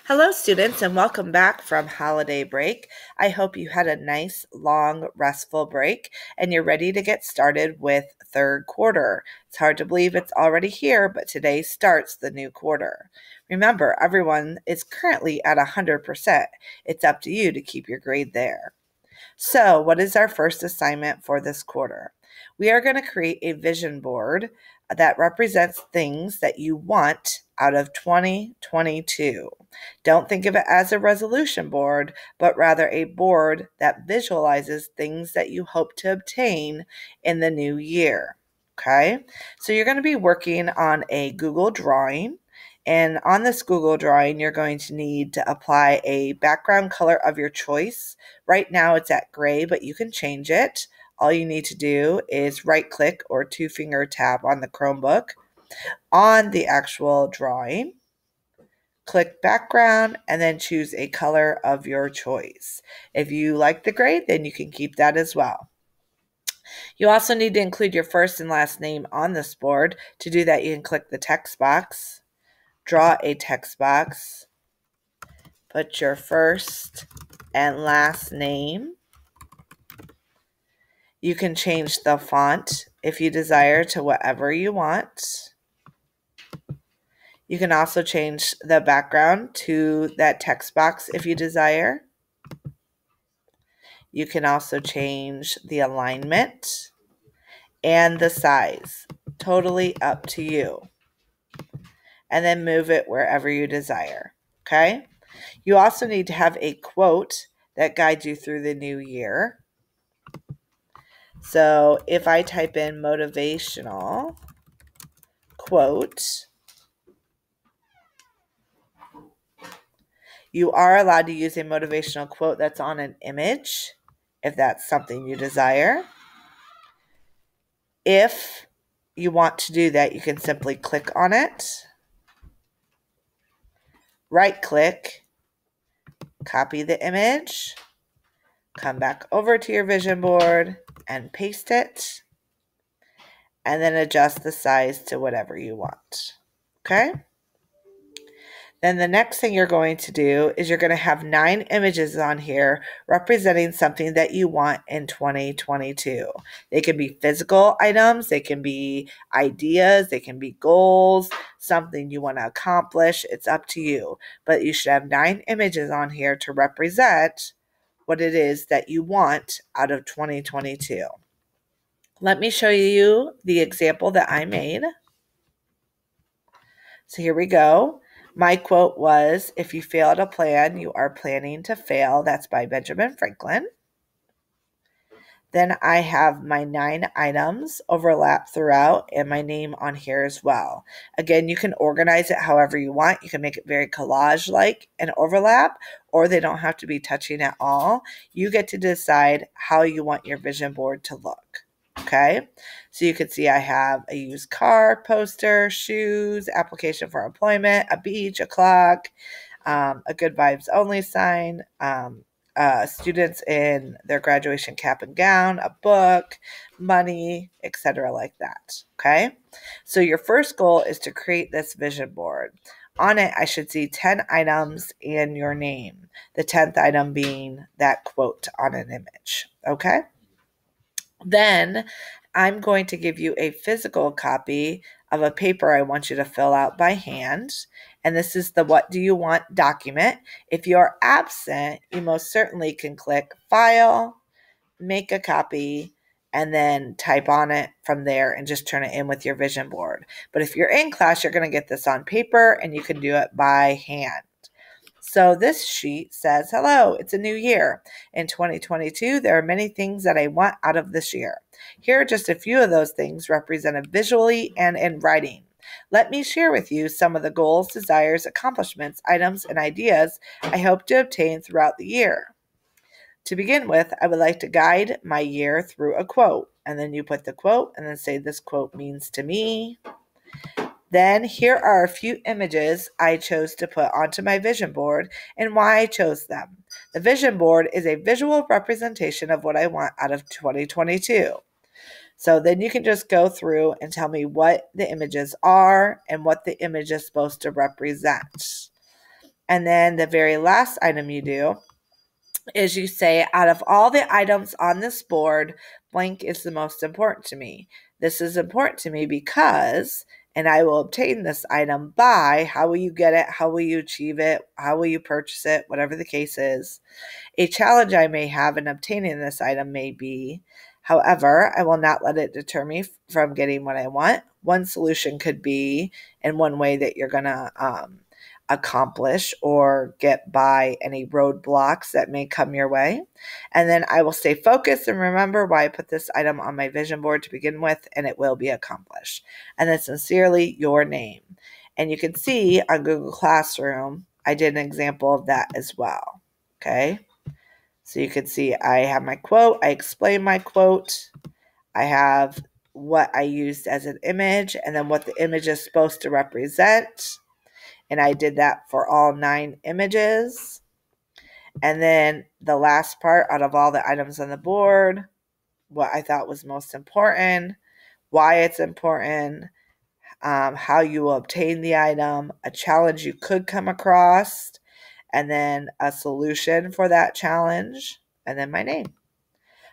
Hello, students, and welcome back from holiday break. I hope you had a nice, long, restful break and you're ready to get started with third quarter. It's hard to believe it's already here, but today starts the new quarter. Remember, everyone is currently at 100%. It's up to you to keep your grade there. So, what is our first assignment for this quarter? We are going to create a vision board that represents things that you want out of 2022. Don't think of it as a resolution board, but rather a board that visualizes things that you hope to obtain in the new year. Okay, so you're going to be working on a Google drawing. And on this Google drawing, you're going to need to apply a background color of your choice. Right now it's at gray, but you can change it. All you need to do is right click or two-finger tap on the Chromebook on the actual drawing. Click background and then choose a color of your choice. If you like the gray, then you can keep that as well. You also need to include your first and last name on this board. To do that, you can click the text box, draw a text box, put your first and last name. You can change the font if you desire to whatever you want. You can also change the background to that text box if you desire. You can also change the alignment and the size. Totally up to you. And then move it wherever you desire. Okay? You also need to have a quote that guides you through the new year. So if I type in motivational quote, you are allowed to use a motivational quote that's on an image if that's something you desire. If you want to do that, you can simply click on it, right click, copy the image, come back over to your vision board and paste it, and then adjust the size to whatever you want. Okay? Then the next thing you're going to do is you're going to have 9 images on here representing something that you want in 2022. They can be physical items, they can be ideas, they can be goals, something you want to accomplish. It's up to you. But you should have 9 images on here to represent what it is that you want out of 2022. Let me show you the example that I made. So here we go. My quote was, "If you fail at a plan, you are planning to fail." That's by Benjamin Franklin. Then I have my 9 items overlap throughout and my name on here as well. Again, you can organize it however you want. You can make it very collage-like and overlap, or they don't have to be touching at all. You get to decide how you want your vision board to look. Okay, so you can see I have a used car poster, shoes, application for employment, a beach, a clock, a good vibes only sign, students in their graduation cap and gown, a book, money, etc. like that. Okay, so your first goal is to create this vision board. On it, I should see 10 items and your name, the 10th item being that quote on an image. Okay. Then I'm going to give you a physical copy of a paper I want you to fill out by hand. And this is the What Do You Want document. If you're absent, you most certainly can click File, make a copy, and then type on it from there and just turn it in with your vision board. But if you're in class, you're going to get this on paper and you can do it by hand. So this sheet says, "Hello, it's a new year. In 2022, there are many things that I want out of this year. Here are just a few of those things represented visually and in writing. Let me share with you some of the goals, desires, accomplishments, items, and ideas I hope to obtain throughout the year. To begin with, I would like to guide my year through a quote." And then you put the quote and then say, "This quote means to me." Then here are a few images I chose to put onto my vision board and why I chose them. The vision board is a visual representation of what I want out of 2022. So then you can just go through and tell me what the images are and what the image is supposed to represent. And then the very last item you do is you say, out of all the items on this board, blank is the most important to me. This is important to me because, and I will obtain this item by, how will you get it? How will you achieve it? How will you purchase it? Whatever the case is. A challenge I may have in obtaining this item may be, however, I will not let it deter me from getting what I want. One solution could be, in one way that you're going to accomplish or get by any roadblocks that may come your way. And then I will stay focused and remember why I put this item on my vision board to begin with, and it will be accomplished. And then sincerely, your name. And you can see on Google Classroom, I did an example of that as well. Okay. So you can see I have my quote. I explain my quote. I have what I used as an image and then what the image is supposed to represent. And I did that for all 9 images. And then the last part, out of all the items on the board, what I thought was most important, why it's important, how you will obtain the item, a challenge you could come across, and then a solution for that challenge, and then my name.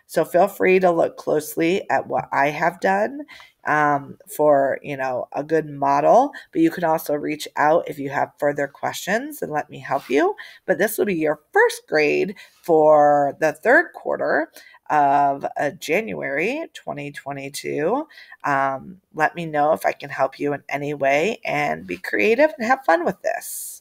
So feel free to look closely at what I have done for, a good model, but you can also reach out if you have further questions and let me help you. But this will be your first grade for the third quarter of January 2022. Let me know if I can help you in any way, and be creative and have fun with this.